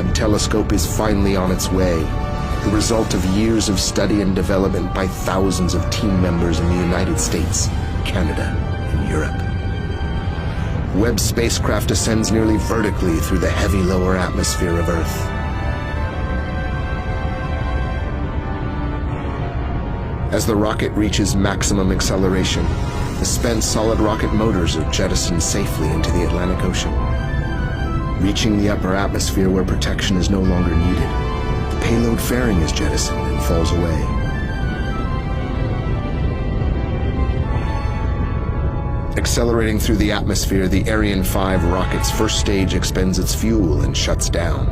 Webb telescope is finally on its way, the result of years of study and development by thousands of team members in the United States, Canada, and Europe. Webb's spacecraft ascends nearly vertically through the heavy lower atmosphere of Earth. As the rocket reaches maximum acceleration, the spent solid rocket motors are jettisoned safely into the Atlantic Ocean. Reaching the upper atmosphere where protection is no longer needed, the payload fairing is jettisoned and falls away. Accelerating through the atmosphere, the Ariane 5 rocket's first stage expends its fuel and shuts down.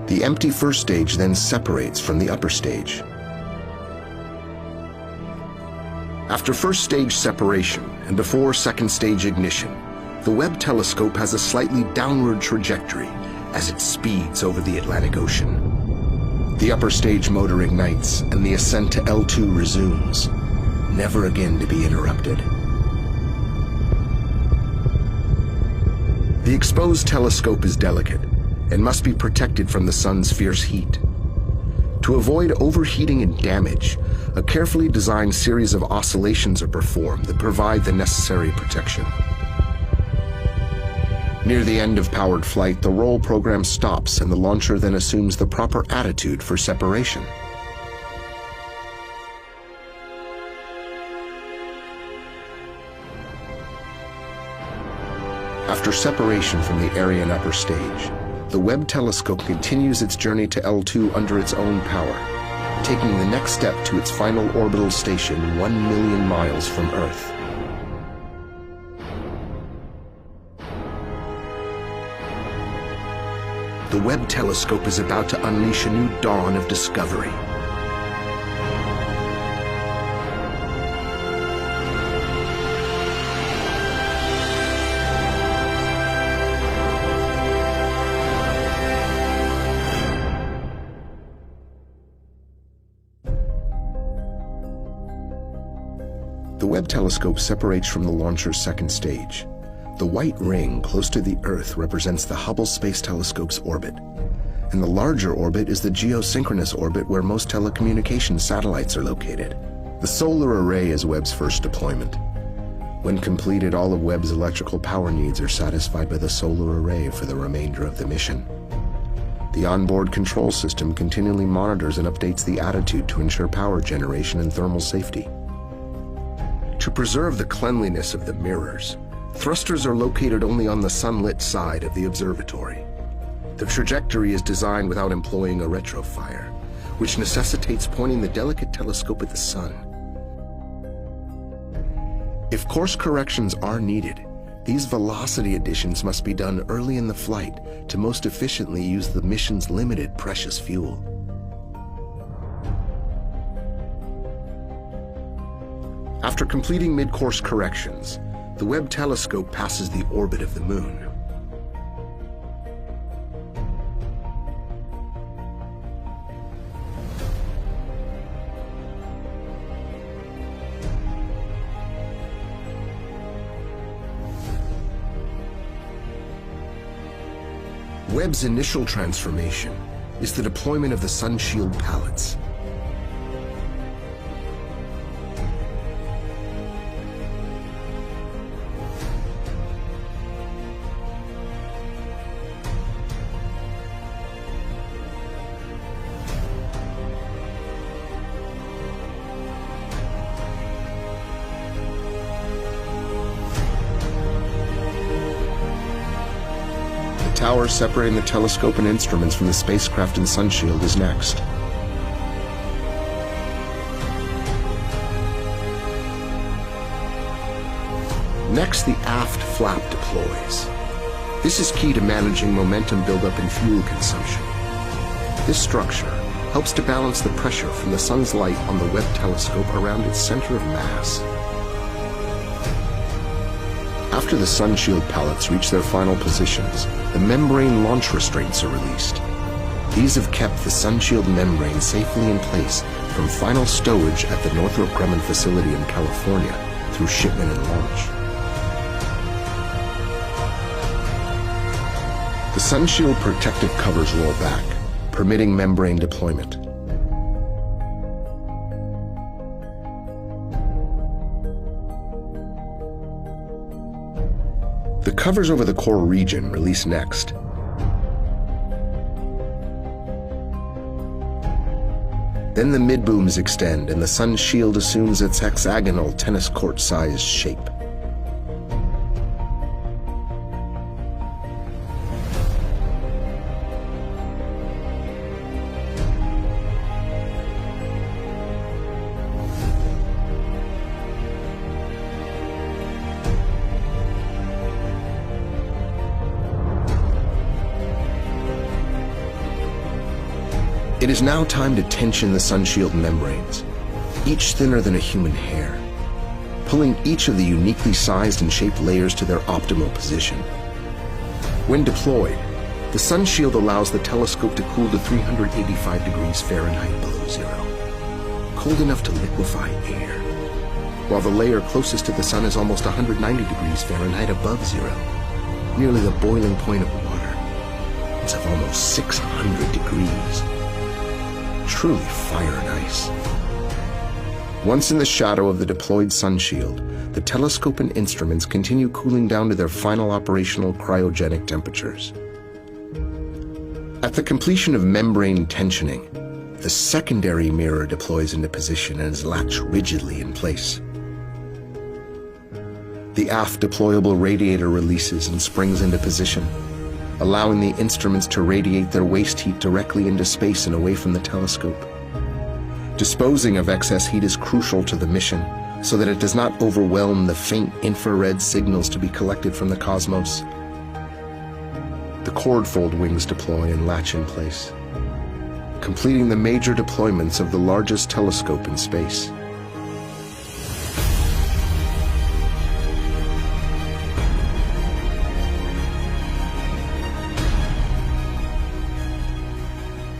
The empty first stage then separates from the upper stage. After first stage separation and before second stage ignition, the Webb telescope has a slightly downward trajectory as it speeds over the Atlantic Ocean. The upper stage motor ignites and the ascent to L2 resumes, never again to be interrupted. The exposed telescope is delicate and must be protected from the sun's fierce heat. To avoid overheating and damage, a carefully designed series of oscillations are performed that provide the necessary protection. Near the end of powered flight, the roll program stops and the launcher then assumes the proper attitude for separation. After separation from the Ariane upper stage, the Webb telescope continues its journey to L2 under its own power, taking the next step to its final orbital station 1 million miles from Earth. The Webb telescope is about to unleash a new dawn of discovery. The Webb telescope separates from the launcher's second stage. The white ring close to the Earth represents the Hubble Space Telescope's orbit, and the larger orbit is the geosynchronous orbit where most telecommunications satellites are located. The solar array is Webb's first deployment. When completed, all of Webb's electrical power needs are satisfied by the solar array for the remainder of the mission. The onboard control system continually monitors and updates the attitude to ensure power generation and thermal safety. To preserve the cleanliness of the mirrors, thrusters are located only on the sunlit side of the observatory. The trajectory is designed without employing a retrofire, which necessitates pointing the delicate telescope at the sun. If course corrections are needed, these velocity additions must be done early in the flight to most efficiently use the mission's limited precious fuel. After completing mid-course corrections, the Webb telescope passes the orbit of the Moon. Webb's initial transformation is the deployment of the sunshield pallets. The tower separating the telescope and instruments from the spacecraft and sunshield is next. Next, the aft flap deploys. This is key to managing momentum buildup and fuel consumption. This structure helps to balance the pressure from the sun's light on the Webb telescope around its center of mass. After the sunshield pallets reach their final positions, the membrane launch restraints are released. These have kept the sunshield membrane safely in place from final stowage at the Northrop Grumman facility in California through shipment and launch. The sunshield protective covers roll back, permitting membrane deployment. The covers over the core region release next. Then the mid-booms extend and the sun shield assumes its hexagonal tennis court-sized shape. It is now time to tension the sunshield membranes, each thinner than a human hair, pulling each of the uniquely sized and shaped layers to their optimal position. When deployed, the sunshield allows the telescope to cool to 385 degrees Fahrenheit below zero, cold enough to liquefy air, while the layer closest to the sun is almost 190 degrees Fahrenheit above zero, nearly the boiling point of water. It's of almost 600 degrees. Truly fire and ice. Once in the shadow of the deployed sunshield, the telescope and instruments continue cooling down to their final operational cryogenic temperatures. At the completion of membrane tensioning, the secondary mirror deploys into position and is latched rigidly in place. The aft deployable radiator releases and springs into position, allowing the instruments to radiate their waste heat directly into space and away from the telescope. Disposing of excess heat is crucial to the mission, so that it does not overwhelm the faint infrared signals to be collected from the cosmos. The cord-fold wings deploy and latch in place, completing the major deployments of the largest telescope in space.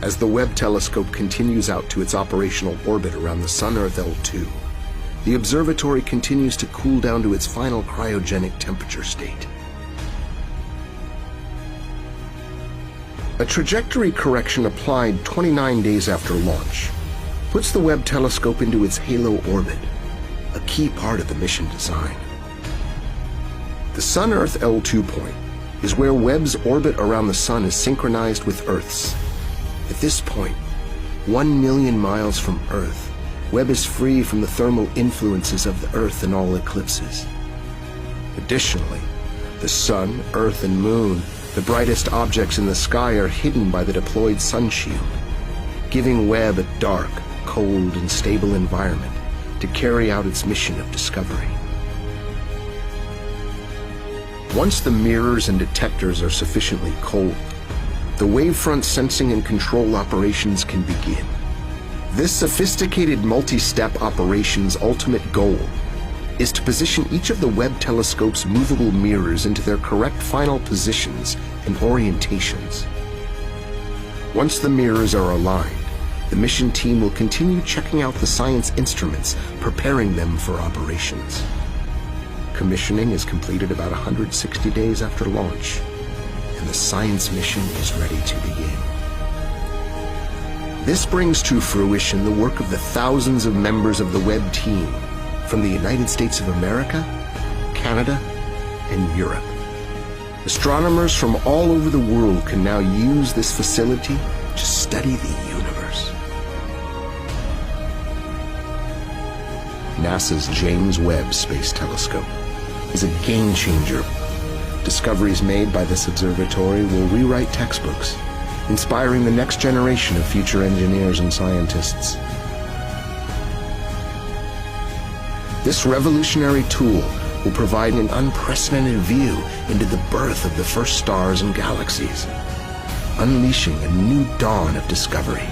As the Webb telescope continues out to its operational orbit around the Sun-Earth L2, the observatory continues to cool down to its final cryogenic temperature state. A trajectory correction applied 29 days after launch puts the Webb telescope into its halo orbit, a key part of the mission design. The Sun-Earth L2 point is where Webb's orbit around the Sun is synchronized with Earth's. At this point, 1 million miles from Earth, Webb is free from the thermal influences of the Earth and all eclipses. Additionally, the Sun, Earth, and Moon, the brightest objects in the sky, are hidden by the deployed sunshield, giving Webb a dark, cold, and stable environment to carry out its mission of discovery. Once the mirrors and detectors are sufficiently cold, the wavefront sensing and control operations can begin. This sophisticated multi-step operation's ultimate goal is to position each of the Webb telescope's movable mirrors into their correct final positions and orientations. Once the mirrors are aligned, the mission team will continue checking out the science instruments, preparing them for operations. Commissioning is completed about 160 days after launch, and the science mission is ready to begin. This brings to fruition the work of the thousands of members of the Webb team from the United States of America, Canada, and Europe. Astronomers from all over the world can now use this facility to study the universe. NASA's James Webb Space Telescope is a game changer. Discoveries made by this observatory will rewrite textbooks, inspiring the next generation of future engineers and scientists. This revolutionary tool will provide an unprecedented view into the birth of the first stars and galaxies, unleashing a new dawn of discovery.